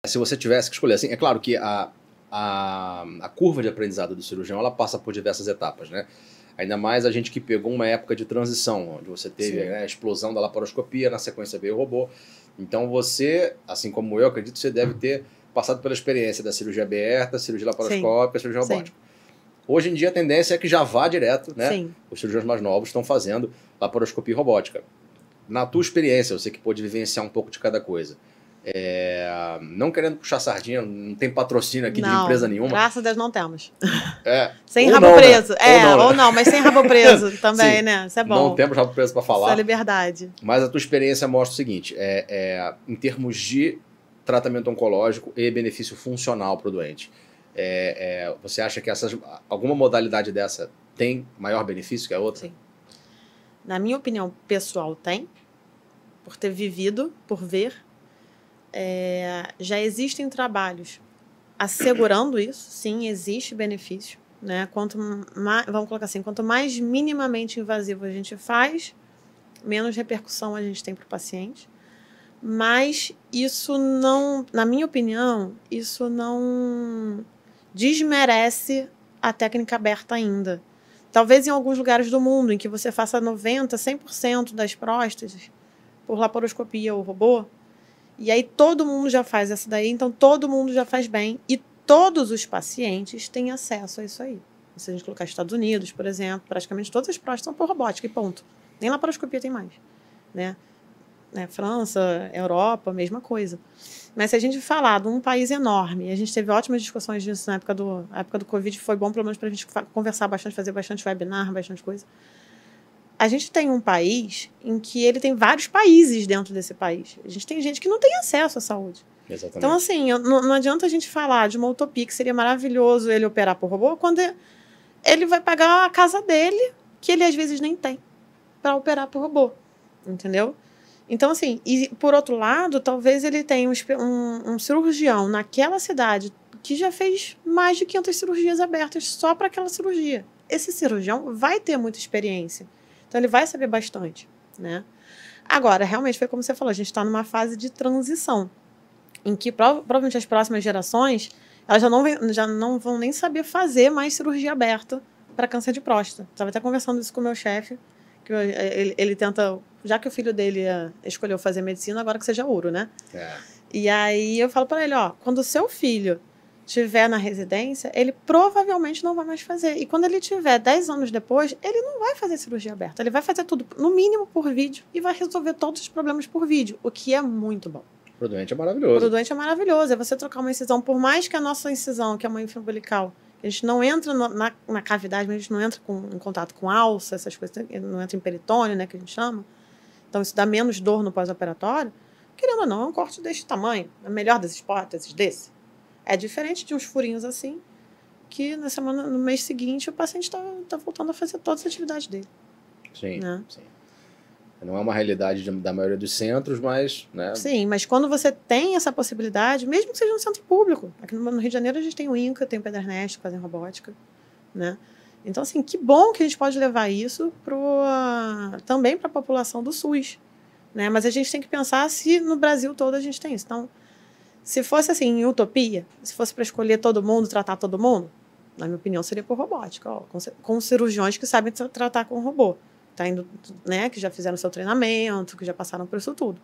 Se você tivesse que escolher, assim, é claro que a curva de aprendizado do cirurgião, ela passa por diversas etapas, né? Ainda mais a gente que pegou uma época de transição, onde você teve, né, a explosão da laparoscopia, na sequência veio o robô. Então você, assim como eu, acredito que você deve ter passado pela experiência da cirurgia aberta, cirurgia laparoscópica, cirurgia robótica. Hoje em dia a tendência é que já vá direto, né? Sim. Os cirurgiões mais novos estão fazendo laparoscopia robótica. Na tua experiência, você que pôde vivenciar um pouco de cada coisa, não querendo puxar sardinha, não tem patrocínio aqui de empresa nenhuma. Graças a Deus não temos. Sem rabo não, preso. Né? Ou não, mas sem rabo preso também, sim, né? Isso é bom. Não temos rabo preso para falar. Essa liberdade. Mas a tua experiência mostra o seguinte, em termos de tratamento oncológico e benefício funcional para o doente. Você acha que alguma modalidade dessa tem maior benefício que a outra? Sim. Na minha opinião pessoal, tem. Por ter vivido, por ver. Já existem trabalhos assegurando isso. Sim, existe benefício. Né? Vamos colocar assim, quanto mais minimamente invasivo a gente faz, menos repercussão a gente tem para o paciente. Mas isso não, na minha opinião, isso não desmerece a técnica aberta ainda. Talvez em alguns lugares do mundo em que você faça 90%, 100% das próstatas por laparoscopia ou robô, e aí todo mundo já faz essa daí, então todo mundo já faz bem, e todos os pacientes têm acesso a isso aí. Se a gente colocar Estados Unidos, por exemplo, praticamente todas as próstatas são por robótica e ponto. Nem laparoscopia tem mais, né? França, Europa, mesma coisa. Mas se a gente falar de um país enorme, a gente teve ótimas discussões disso na época do Covid, foi bom pelo menos para a gente conversar bastante, fazer bastante webinar, bastante coisa. A gente tem um país em que ele tem vários países dentro desse país. A gente tem gente que não tem acesso à saúde. Exatamente. Então, assim, não adianta a gente falar de uma utopia que seria maravilhoso ele operar por robô, quando ele vai pagar a casa dele, que ele às vezes nem tem, para operar por robô. Entendeu? Então, assim, e por outro lado, talvez ele tenha um cirurgião naquela cidade que já fez mais de 500 cirurgias abertas só para aquela cirurgia. Esse cirurgião vai ter muita experiência. Então, ele vai saber bastante, né? Agora, realmente, foi como você falou, a gente está numa fase de transição, em que provavelmente as próximas gerações, elas já não vão nem saber fazer mais cirurgia aberta para câncer de próstata. Estava até conversando isso com o meu chefe, que ele tenta, já que o filho dele escolheu fazer medicina, agora que seja ouro, né? E aí eu falo para ele, quando o seu filho estiver na residência, ele provavelmente não vai mais fazer. E quando ele tiver 10 anos depois, ele não vai fazer cirurgia aberta. Ele vai fazer tudo, no mínimo, por vídeo e vai resolver todos os problemas por vídeo, o que é muito bom. Para o doente é maravilhoso. Para o doente é maravilhoso. É você trocar uma incisão, por mais que a nossa incisão, que é uma umbilical, a gente não entra na cavidade, mas a gente não entra em contato com alça, essas coisas, não entra em peritônio, né, que a gente chama. Então, isso dá menos dor no pós-operatório. Querendo ou não, é um corte deste tamanho. É melhor das hipóteses desse. É diferente de uns furinhos assim, que no mês seguinte o paciente está voltando a fazer todas as atividades dele. Sim, né? Sim. Não é uma realidade da maioria dos centros, mas... né? Sim, mas quando você tem essa possibilidade, mesmo que seja no centro público, aqui no Rio de Janeiro a gente tem o INCA, tem o Pedro Ernesto, que fazem robótica, né? Então, assim, que bom que a gente pode levar isso também para a população do SUS, né? Mas a gente tem que pensar se no Brasil todo a gente tem isso. Então, se fosse assim, em utopia, se fosse para escolher todo mundo, tratar todo mundo, na minha opinião, seria por robótica, com cirurgiões que sabem tratar com robô. Tá indo, né, que já fizeram seu treinamento, que já passaram por isso tudo.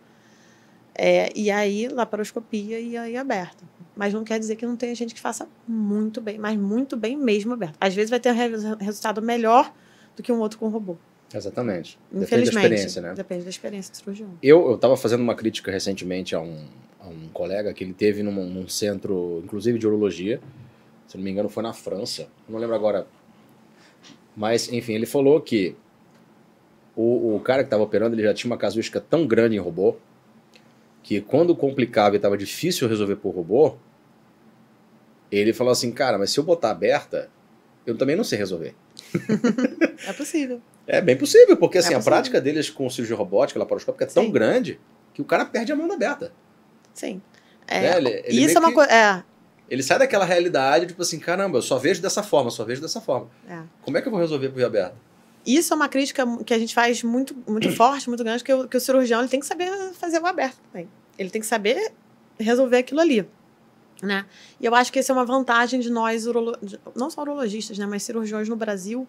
E aí, laparoscopia e aí aberta. Mas não quer dizer que não tenha gente que faça muito bem, mas muito bem mesmo aberto. Às vezes vai ter um resultado melhor do que um outro com robô. Exatamente. Infelizmente. Depende da experiência, né? Depende da experiência do cirurgião. Eu estava fazendo uma crítica recentemente a um colega que ele teve num centro, inclusive de urologia, se não me engano foi na França, não lembro agora. Mas, enfim, ele falou que o cara que estava operando, ele já tinha uma casuística tão grande em robô, que quando complicava e estava difícil resolver por robô, ele falou assim, cara, mas se eu botar aberta, eu também não sei resolver. É possível. É bem possível, porque assim, a prática deles com cirurgia robótica, laparoscópica, é tão grande que o cara perde a mão da aberta. Sim. Isso é uma coisa... Ele sai daquela realidade, tipo assim, caramba, eu só vejo dessa forma, Como é que eu vou resolver por via aberta? Isso é uma crítica que a gente faz muito, muito forte, muito grande, que o cirurgião ele tem que saber fazer o aberto também. Ele tem que saber resolver aquilo ali, Né? E eu acho que essa é uma vantagem de nós, não só urologistas, né, mas cirurgiões no Brasil,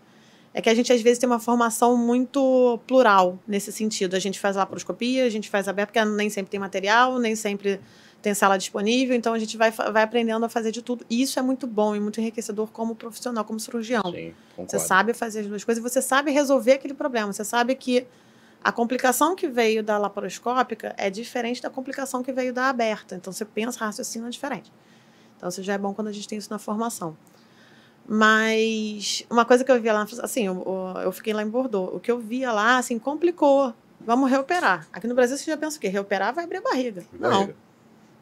é que a gente às vezes tem uma formação muito plural nesse sentido. A gente faz laparoscopia, a gente faz aberto, porque nem sempre tem material, nem sempre tem sala disponível, então a gente vai aprendendo a fazer de tudo. E isso é muito bom e muito enriquecedor como profissional, como cirurgião. Sim, concordo. Você sabe fazer as duas coisas e você sabe resolver aquele problema. Você sabe que a complicação que veio da laparoscópica é diferente da complicação que veio da aberta. Então, você pensa, raciocina diferente. Então, isso já é bom quando a gente tem isso na formação. Mas uma coisa que eu via lá, assim, eu fiquei lá em Bordeaux. O que eu via lá, assim, complicou. Vamos reoperar. Aqui no Brasil, você já pensa o quê? Reoperar vai abrir a barriga. Não.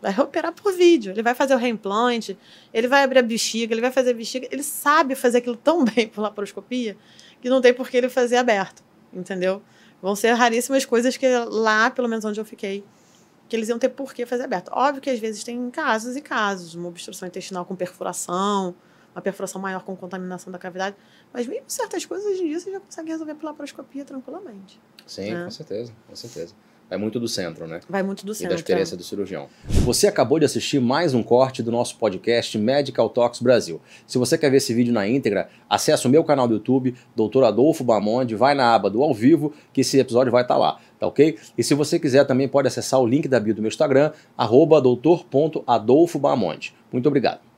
Vai reoperar por vídeo. Ele vai fazer o reimplante, ele vai abrir a bexiga, ele vai fazer a bexiga. Ele sabe fazer aquilo tão bem por laparoscopia que não tem por que ele fazer aberto. Entendeu? Vão ser raríssimas coisas que lá, pelo menos onde eu fiquei, que eles iam ter por que fazer aberto. Óbvio que às vezes tem casos e casos, uma obstrução intestinal com perfuração, uma perfuração maior com contaminação da cavidade, mas mesmo certas coisas hoje em dia você já consegue resolver por laparoscopia tranquilamente. Sim, com certeza, com certeza. Vai muito do centro, né? Vai muito do centro. E da experiência do cirurgião. Você acabou de assistir mais um corte do nosso podcast Medical Talks Brasil. Se você quer ver esse vídeo na íntegra, acesse o meu canal do YouTube, Dr. Adolfo Bamonde, vai na aba do ao vivo, que esse episódio vai estar lá, tá ok? E se você quiser também pode acessar o link da bio do meu Instagram, @doutor.adolfobamonde. Muito obrigado.